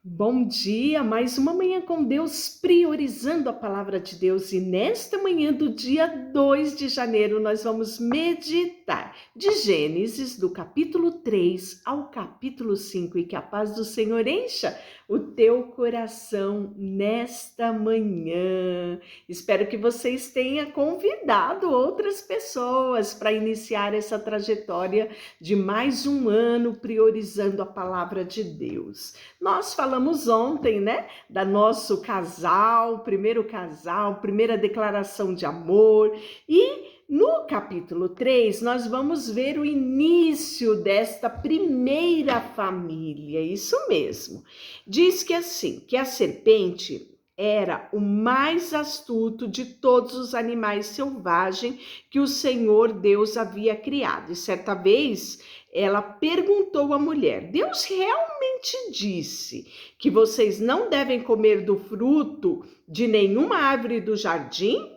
Bom dia, mais uma manhã com Deus, priorizando a palavra de Deus. E nesta manhã do dia 2 de janeiro, nós vamos meditar de Gênesis, do capítulo 3 ao capítulo 5. E que a paz do Senhor encha o teu coração nesta manhã. Espero que vocês tenham convidado outras pessoas para iniciar essa trajetória de mais um ano priorizando a palavra de Deus. Nós falamos ontem, né, da nosso casal, primeira declaração de amor, e no capítulo 3 nós vamos ver o início desta primeira família, isso mesmo. Diz que assim, que a serpente era o mais astuto de todos os animais selvagens que o Senhor Deus havia criado. E certa vez ela perguntou à mulher: Deus realmente disse que vocês não devem comer do fruto de nenhuma árvore do jardim?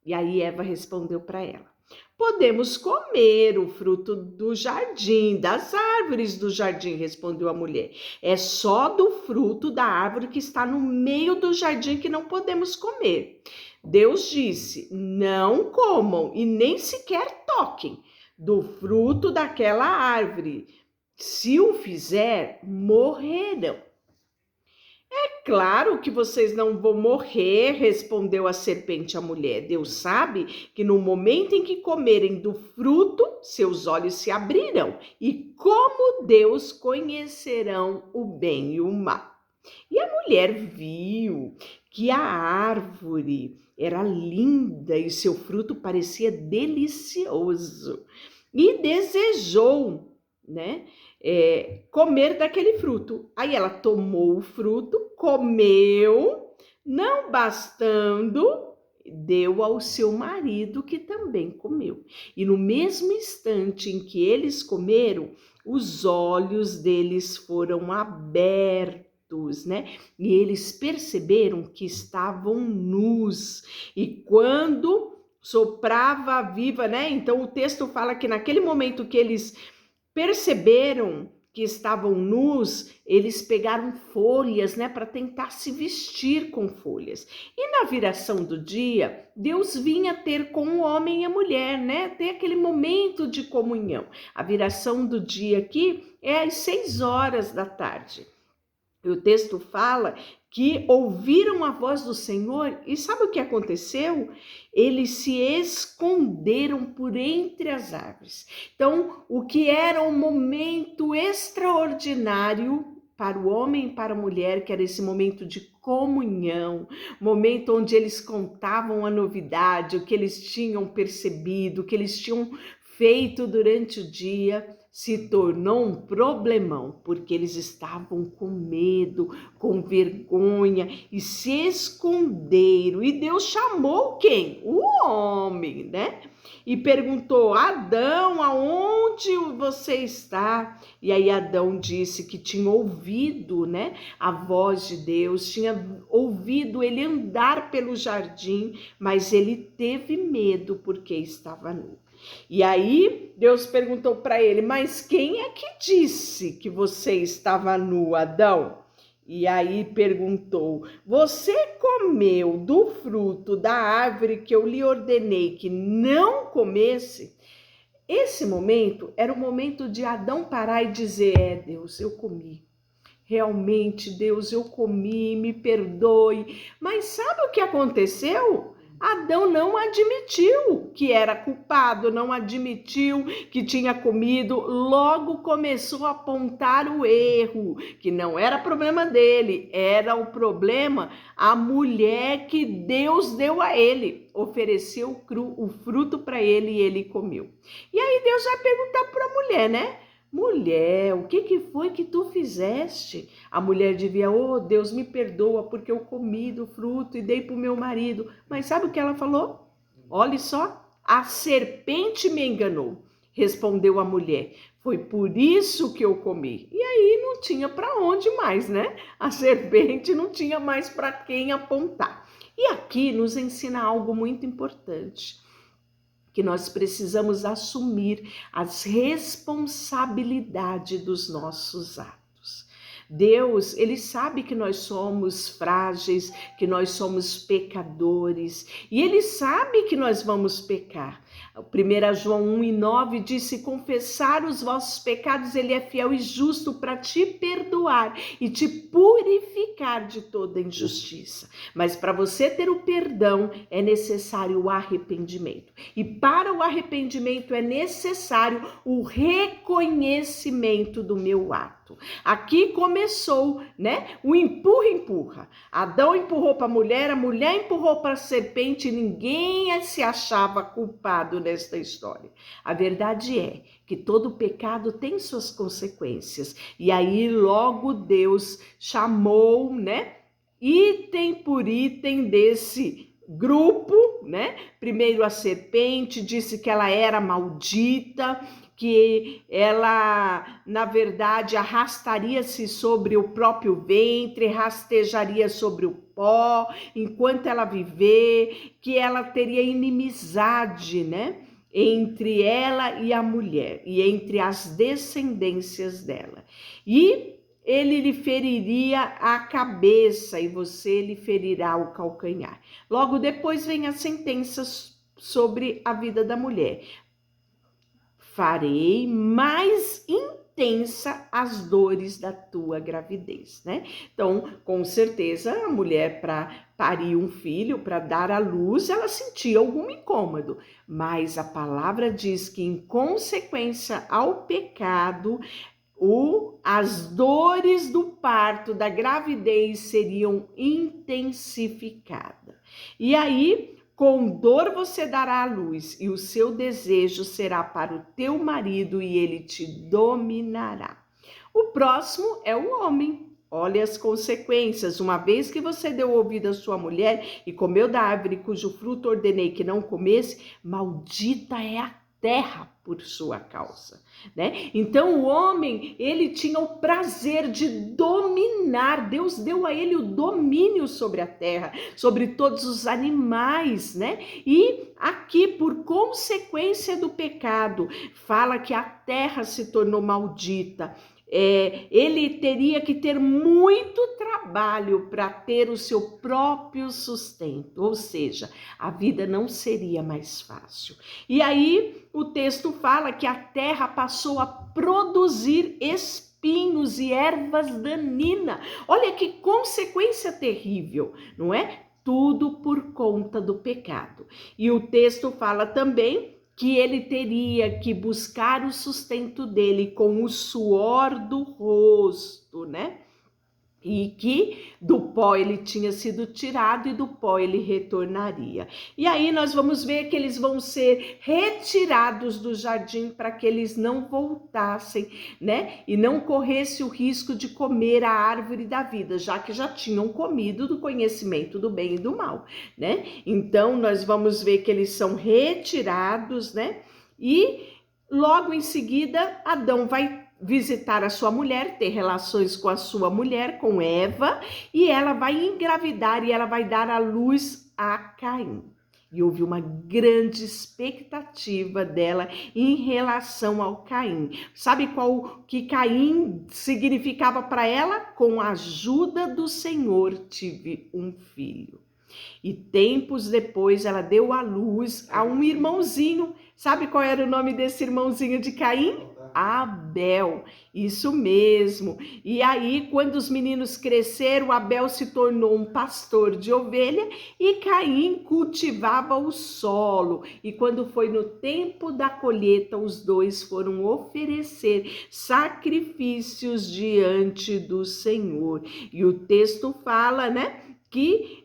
E aí Eva respondeu para ela: Podemos comer o fruto do jardim, das árvores do jardim, respondeu a mulher. É só do fruto da árvore que está no meio do jardim que não podemos comer. Deus disse: Não comam e nem sequer toquem do fruto daquela árvore. Se o fizer, morrerão. Claro que vocês não vão morrer, respondeu a serpente à mulher. Deus sabe que no momento em que comerem do fruto, seus olhos se abrirão e, como Deus, conhecerão o bem e o mal. E a mulher viu que a árvore era linda e seu fruto parecia delicioso e desejou, né, comer daquele fruto. Aí ela tomou o fruto, comeu, não bastando, deu ao seu marido, que também comeu. E no mesmo instante em que eles comeram, os olhos deles foram abertos, né? E eles perceberam que estavam nus. E quando soprava viva, né? Então o texto fala que naquele momento que eles perceberam que estavam nus, eles pegaram folhas, né, para tentar se vestir com folhas. E na viração do dia, Deus vinha ter com o homem e a mulher, né, ter aquele momento de comunhão. A viração do dia aqui é às 6 horas da tarde. O texto fala que ouviram a voz do Senhor e sabe o que aconteceu? Eles se esconderam por entre as árvores. Então, o que era um momento extraordinário para o homem e para a mulher, que era esse momento de comunhão, momento onde eles contavam a novidade, o que eles tinham percebido, o que eles tinham feito durante o dia, se tornou um problemão, porque eles estavam com medo, com vergonha e se esconderam. E Deus chamou quem? O homem, né? E perguntou: Adão, aonde você está? E aí Adão disse que tinha ouvido, né, a voz de Deus, tinha ouvido ele andar pelo jardim, mas ele teve medo porque estava nu. E aí Deus perguntou para ele: mas quem é que disse que você estava nu, Adão? E aí perguntou: você comeu do fruto da árvore que eu lhe ordenei que não comesse? Esse momento era o momento de Adão parar e dizer: Deus, eu comi. Realmente, Deus, eu comi, me perdoe. Mas sabe o que aconteceu? Adão não admitiu que era culpado, não admitiu que tinha comido, logo começou a apontar o erro, que não era problema dele, era o problema a mulher que Deus deu a ele, ofereceu o fruto para ele e ele comeu. E aí Deus vai perguntar para a mulher, né? Mulher, o que foi que tu fizeste? A mulher devia: oh, Deus, me perdoa porque eu comi do fruto e dei para o meu marido. Mas sabe o que ela falou? Olha só, a serpente me enganou, respondeu a mulher. Foi por isso que eu comi. E aí não tinha para onde mais, né? A serpente não tinha mais para quem apontar. E aqui nos ensina algo muito importante, que nós precisamos assumir as responsabilidades dos nossos atos. Deus, ele sabe que nós somos frágeis, que nós somos pecadores, e ele sabe que nós vamos pecar. 1 João 1:9 diz: se confessar os vossos pecados, ele é fiel e justo para te perdoar e te purificar de toda injustiça. Mas para você ter o perdão, é necessário o arrependimento. E para o arrependimento é necessário o reconhecimento do meu ato. Aqui começou, né? O empurra. Adão empurrou para a mulher empurrou para a serpente, e ninguém se achava culpado nesta história. A verdade é que todo pecado tem suas consequências. E aí logo Deus chamou, né? Item por item desse grupo, né? Primeiro a serpente, disse que ela era maldita, que ela, na verdade, arrastaria-se sobre o próprio ventre, rastejaria sobre o pó enquanto ela viver, que ela teria inimizade, né? Entre ela e a mulher, e entre as descendências dela. E ele lhe feriria a cabeça e você lhe ferirá o calcanhar. Logo depois vem a sentença sobre a vida da mulher. Farei mais intensa as dores da tua gravidez, né? Então, com certeza, a mulher para parir um filho, para dar à luz, ela sentia algum incômodo, mas a palavra diz que em consequência ao pecado, as dores do parto, da gravidez seriam intensificadas. E aí, com dor você dará à luz, e o seu desejo será para o teu marido, e ele te dominará. O próximo é o homem. Olha as consequências. Uma vez que você deu ouvido à sua mulher e comeu da árvore cujo fruto ordenei que não comesse, maldita é a terra por sua causa, né? Então o homem, ele tinha o prazer de dominar. Deus deu a ele o domínio sobre a terra, sobre todos os animais, né? E aqui, por consequência do pecado, fala que a terra se tornou maldita. Ele teria que ter muito trabalho para ter o seu próprio sustento, ou seja, a vida não seria mais fácil. E aí o texto fala que a terra passou a produzir espinhos e ervas daninhas. Olha que consequência terrível, não é? Tudo por conta do pecado. E o texto fala também que ele teria que buscar o sustento dele com o suor do rosto, né? E que do pó ele tinha sido tirado e do pó ele retornaria. E aí nós vamos ver que eles vão ser retirados do jardim para que eles não voltassem, né? E não corresse o risco de comer a árvore da vida, já que já tinham comido do conhecimento do bem e do mal, né? Então nós vamos ver que eles são retirados, né? E logo em seguida Adão vai visitar a sua mulher, ter relações com a sua mulher, com Eva, e ela vai engravidar e ela vai dar à luz a Caim. E houve uma grande expectativa dela em relação ao Caim. Sabe qual que Caim significava para ela? Com a ajuda do Senhor tive um filho. E tempos depois ela deu à luz a um irmãozinho. Sabe qual era o nome desse irmãozinho de Caim? Abel, isso mesmo. E aí, quando os meninos cresceram, Abel se tornou um pastor de ovelha e Caim cultivava o solo. E quando foi no tempo da colheita, os dois foram oferecer sacrifícios diante do Senhor. E o texto fala, né, que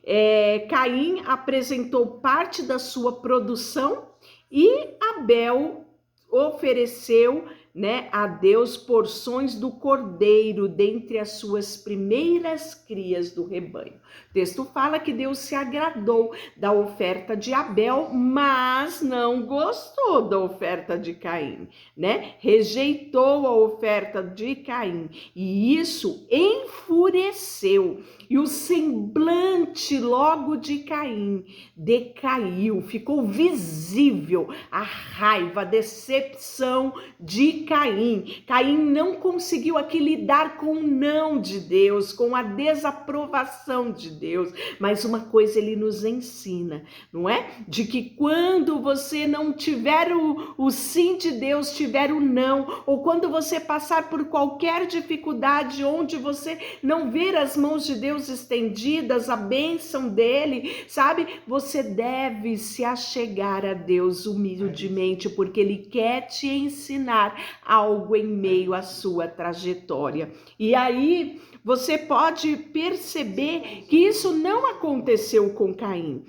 Caim apresentou parte da sua produção e Abel ofereceu, né, a Deus porções do cordeiro dentre as suas primeiras crias do rebanho. O texto fala que Deus se agradou da oferta de Abel, mas não gostou da oferta de Caim, né? Rejeitou a oferta de Caim e isso enfureceu. E o semblante logo de Caim decaiu, ficou visível a raiva, a decepção de Caim. Caim não conseguiu aqui lidar com o não de Deus, com a desaprovação de Deus. Mas uma coisa ele nos ensina, não é? De que quando você não tiver o sim de Deus, tiver o não, ou quando você passar por qualquer dificuldade onde você não ver as mãos de Deus estendidas, a bênção dele, sabe? Você deve se achegar a Deus humildemente, porque ele quer te ensinar algo em meio à sua trajetória. E aí você pode perceber que isso não aconteceu com Caim.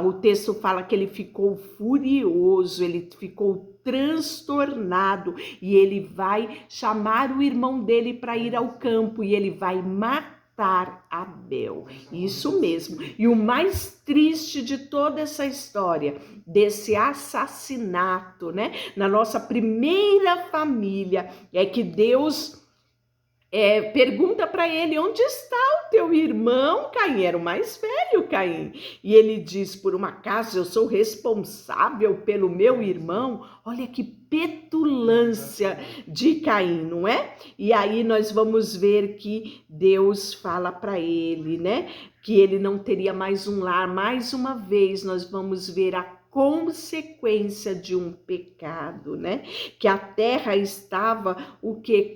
O texto fala que ele ficou furioso, ele ficou transtornado e ele vai chamar o irmão dele para ir ao campo e ele vai matar Abel. Isso mesmo. E o mais triste de toda essa história, desse assassinato, né, na nossa primeira família, é que Deus pergunta para ele: onde está o teu irmão? Caim era o mais velho, Caim. E ele diz: por um acaso eu sou responsável pelo meu irmão? Olha que petulância de Caim, não é? E aí nós vamos ver que Deus fala para ele, né, que ele não teria mais um lar. Mais uma vez nós vamos ver a consequência de um pecado, né? Que a terra estava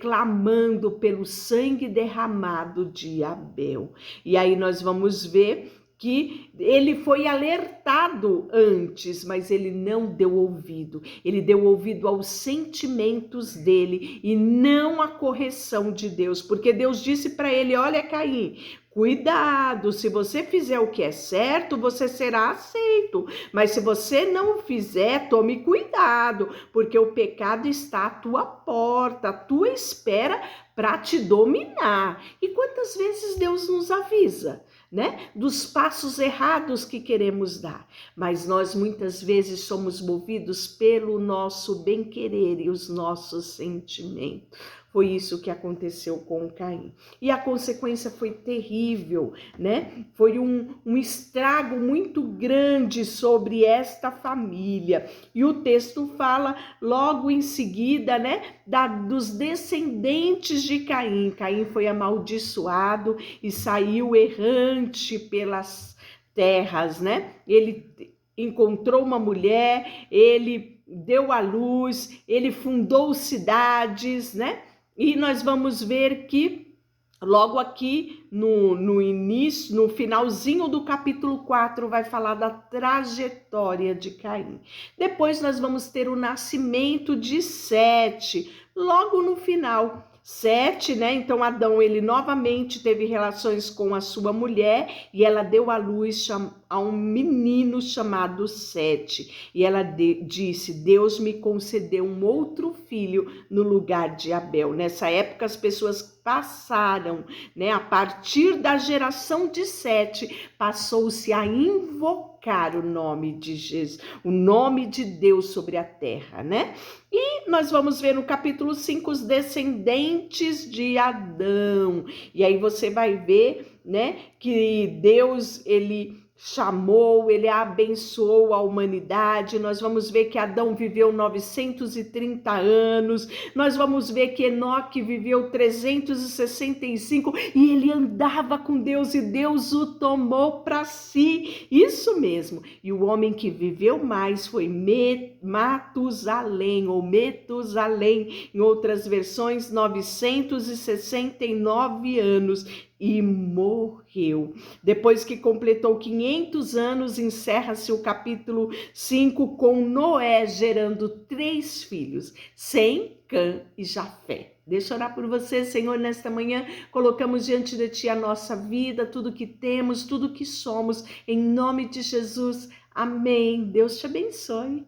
clamando pelo sangue derramado de Abel. E aí nós vamos ver que ele foi alertado antes, mas ele não deu ouvido. Ele deu ouvido aos sentimentos dele e não à correção de Deus, porque Deus disse para ele: olha, Caim, cuidado, se você fizer o que é certo, você será aceito. Mas se você não fizer, tome cuidado, porque o pecado está à tua porta, à tua espera para te dominar. E quantas vezes Deus nos avisa, né, dos passos errados que queremos dar, mas nós muitas vezes somos movidos pelo nosso bem-querer e os nossos sentimentos. Foi isso que aconteceu com Caim. E a consequência foi terrível, né? Foi um estrago muito grande sobre esta família. E o texto fala logo em seguida, né, dos descendentes de Caim. Caim foi amaldiçoado e saiu errante pelas terras, né? Ele encontrou uma mulher, ele deu à luz, ele fundou cidades, né? E nós vamos ver que logo aqui no início, no finalzinho do capítulo 4, vai falar da trajetória de Caim. Depois nós vamos ter o nascimento de Sete, logo no final. Sete, né? Então Adão, ele novamente teve relações com a sua mulher e ela deu à luz a um menino chamado Sete. E ela disse: Deus me concedeu um outro filho no lugar de Abel. Nessa época as pessoas passaram, né? A partir da geração de Sete, passou-se a invocar o nome de Jesus, o nome de Deus sobre a terra, né? E nós vamos ver no capítulo 5 os descendentes de Adão. E aí você vai ver, né, que Deus, ele chamou, ele abençoou a humanidade. Nós vamos ver que Adão viveu 930 anos, nós vamos ver que Enoque viveu 365 e ele andava com Deus e Deus o tomou para si, isso mesmo. E o homem que viveu mais foi Matusalém, ou Metusalém, em outras versões, 969 anos. E morreu. Depois que completou 500 anos, encerra-se o capítulo 5 com Noé gerando 3 filhos, Sem, Cã e Jafé. Deixa eu orar por você, Senhor, nesta manhã. Colocamos diante de Ti a nossa vida, tudo que temos, tudo que somos, em nome de Jesus. Amém. Deus te abençoe.